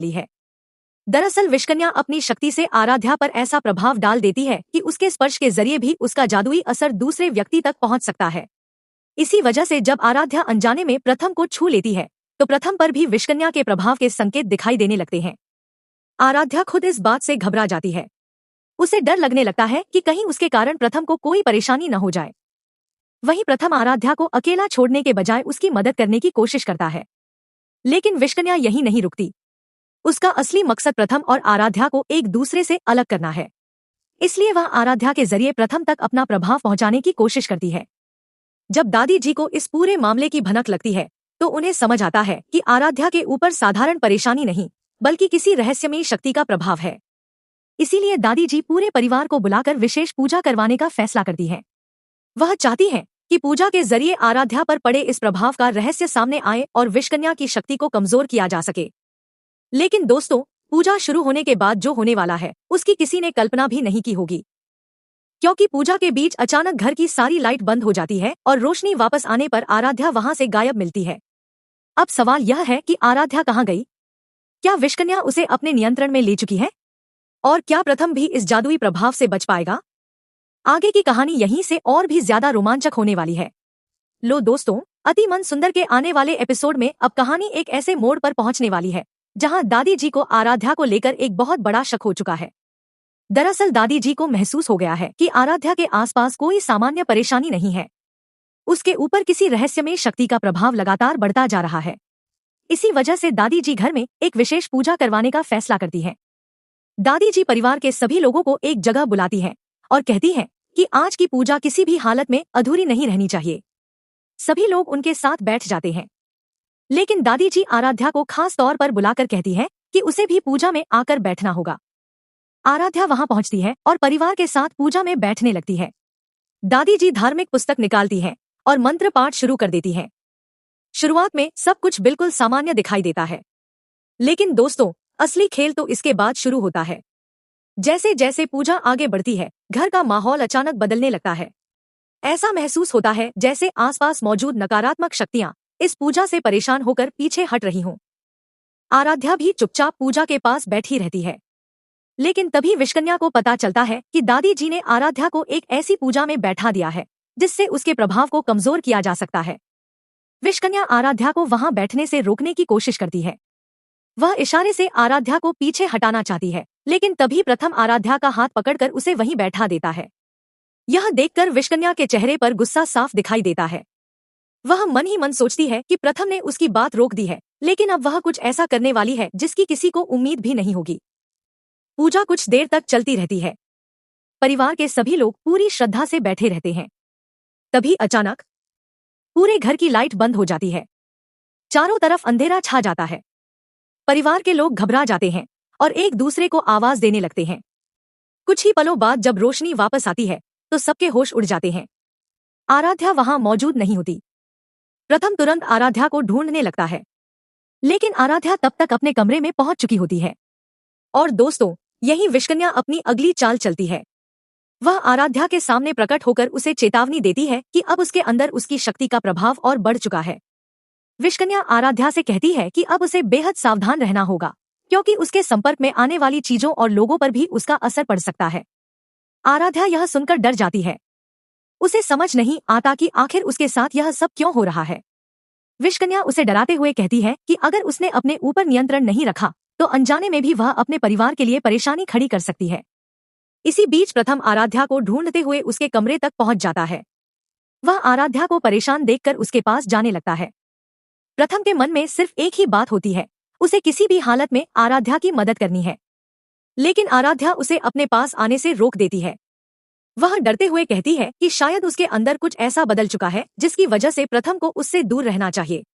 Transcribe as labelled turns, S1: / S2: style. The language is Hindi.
S1: ली है। दरअसल विषकन्या अपनी शक्ति से आराध्या पर ऐसा प्रभाव डाल देती है कि उसके स्पर्श के जरिए भी उसका जादुई असर दूसरे व्यक्ति तक पहुंच सकता है। इसी वजह से जब आराध्या अनजाने में प्रथम को छू लेती है तो प्रथम पर भी विषकन्या के प्रभाव के संकेत दिखाई देने लगते हैं। आराध्या खुद इस बात से घबरा जाती है। उसे डर लगने लगता है कि कहीं उसके कारण प्रथम को कोई परेशानी न हो जाए। वहीं प्रथम आराध्या को अकेला छोड़ने के बजाय उसकी मदद करने की कोशिश करता है, लेकिन विषकन्या यही नहीं रुकती। उसका असली मकसद प्रथम और आराध्या को एक दूसरे से अलग करना है। इसलिए वह आराध्या के जरिए प्रथम तक अपना प्रभाव पहुंचाने की कोशिश करती है। जब दादी जी को इस पूरे मामले की भनक लगती है तो उन्हें समझ आता है कि आराध्या के ऊपर साधारण परेशानी नहीं बल्कि किसी रहस्यमयी शक्ति का प्रभाव है। इसीलिए दादी जी पूरे परिवार को बुलाकर विशेष पूजा करवाने का फैसला करती है। वह चाहती है कि पूजा के जरिए आराध्या पर पड़े इस प्रभाव का रहस्य सामने आए और विषकन्या की शक्ति को कमजोर किया जा सके। लेकिन दोस्तों, पूजा शुरू होने के बाद जो होने वाला है उसकी किसी ने कल्पना भी नहीं की होगी, क्योंकि पूजा के बीच अचानक घर की सारी लाइट बंद हो जाती है और रोशनी वापस आने पर आराध्या वहां से गायब मिलती है। अब सवाल यह है कि आराध्या कहाँ गई? क्या विषकन्या उसे अपने नियंत्रण में ले चुकी है? और क्या प्रथम भी इस जादुई प्रभाव से बच पाएगा? आगे की कहानी यहीं से और भी ज्यादा रोमांचक होने वाली है। लो दोस्तों, अति मन सुंदर के आने वाले एपिसोड में अब कहानी एक ऐसे मोड़ पर पहुंचने वाली है जहां दादी जी को आराध्या को लेकर एक बहुत बड़ा शक हो चुका है। दरअसल दादी जी को महसूस हो गया है कि आराध्या के आसपास कोई सामान्य परेशानी नहीं है। उसके ऊपर किसी रहस्यमय शक्ति का प्रभाव लगातार बढ़ता जा रहा है। इसी वजह से दादी जी घर में एक विशेष पूजा करवाने का फैसला करती है। दादी जी परिवार के सभी लोगों को एक जगह बुलाती है और कहती है कि आज की पूजा किसी भी हालत में अधूरी नहीं रहनी चाहिए। सभी लोग उनके साथ बैठ जाते हैं, लेकिन दादी जी आराध्या को खास तौर पर बुलाकर कहती है कि उसे भी पूजा में आकर बैठना होगा। आराध्या वहां पहुंचती है और परिवार के साथ पूजा में बैठने लगती है। दादी जी धार्मिक पुस्तक निकालती हैं और मंत्र पाठ शुरू कर देती हैं। शुरुआत में सब कुछ बिल्कुल सामान्य दिखाई देता है, लेकिन दोस्तों, असली खेल तो इसके बाद शुरू होता है। जैसे जैसे पूजा आगे बढ़ती है, घर का माहौल अचानक बदलने लगता है। ऐसा महसूस होता है जैसे आसपास मौजूद नकारात्मक शक्तियां इस पूजा से परेशान होकर पीछे हट रही हों। आराध्या भी चुपचाप पूजा के पास बैठी रहती है, लेकिन तभी विषकन्या को पता चलता है कि दादी जी ने आराध्या को एक ऐसी पूजा में बैठा दिया है जिससे उसके प्रभाव को कमजोर किया जा सकता है। विषकन्या आराध्या को वहां बैठने से रोकने की कोशिश करती है। वह इशारे से आराध्या को पीछे हटाना चाहती है, लेकिन तभी प्रथम आराध्या का हाथ पकड़कर उसे वहीं बैठा देता है। यह देखकर विषकन्या के चेहरे पर गुस्सा साफ दिखाई देता है। वह मन ही मन सोचती है कि प्रथम ने उसकी बात रोक दी है, लेकिन अब वह कुछ ऐसा करने वाली है जिसकी किसी को उम्मीद भी नहीं होगी। पूजा कुछ देर तक चलती रहती है। परिवार के सभी लोग पूरी श्रद्धा से बैठे रहते हैं। तभी अचानक पूरे घर की लाइट बंद हो जाती है। चारों तरफ अंधेरा छा जाता है। परिवार के लोग घबरा जाते हैं और एक दूसरे को आवाज देने लगते हैं। कुछ ही पलों बाद जब रोशनी वापस आती है तो सबके होश उड़ जाते हैं। आराध्या वहां मौजूद नहीं होती। प्रथम तुरंत आराध्या को ढूंढने लगता है, लेकिन आराध्या तब तक अपने कमरे में पहुंच चुकी होती है। और दोस्तों, यही विषकन्या अपनी अगली चाल चलती है। वह आराध्या के सामने प्रकट होकर उसे चेतावनी देती है कि अब उसके अंदर उसकी शक्ति का प्रभाव और बढ़ चुका है। विषकन्या आराध्या से कहती है कि अब उसे बेहद सावधान रहना होगा, क्योंकि उसके संपर्क में आने वाली चीजों और लोगों पर भी उसका असर पड़ सकता है। आराध्या यह सुनकर डर जाती है। उसे समझ नहीं आता कि आखिर उसके साथ यह सब क्यों हो रहा है। विषकन्या उसे डराते हुए कहती है कि अगर उसने अपने ऊपर नियंत्रण नहीं रखा तो अनजाने में भी वह अपने परिवार के लिए परेशानी खड़ी कर सकती है। इसी बीच प्रथम आराध्या को ढूंढते हुए उसके कमरे तक पहुंच जाता है। वह आराध्या को परेशान देखकर उसके पास जाने लगता है। प्रथम के मन में सिर्फ एक ही बात होती है, उसे किसी भी हालत में आराध्या की मदद करनी है। लेकिन आराध्या उसे अपने पास आने से रोक देती है। वह डरते हुए कहती है कि शायद उसके अंदर कुछ ऐसा बदल चुका है जिसकी वजह से प्रथम को उससे दूर रहना चाहिए।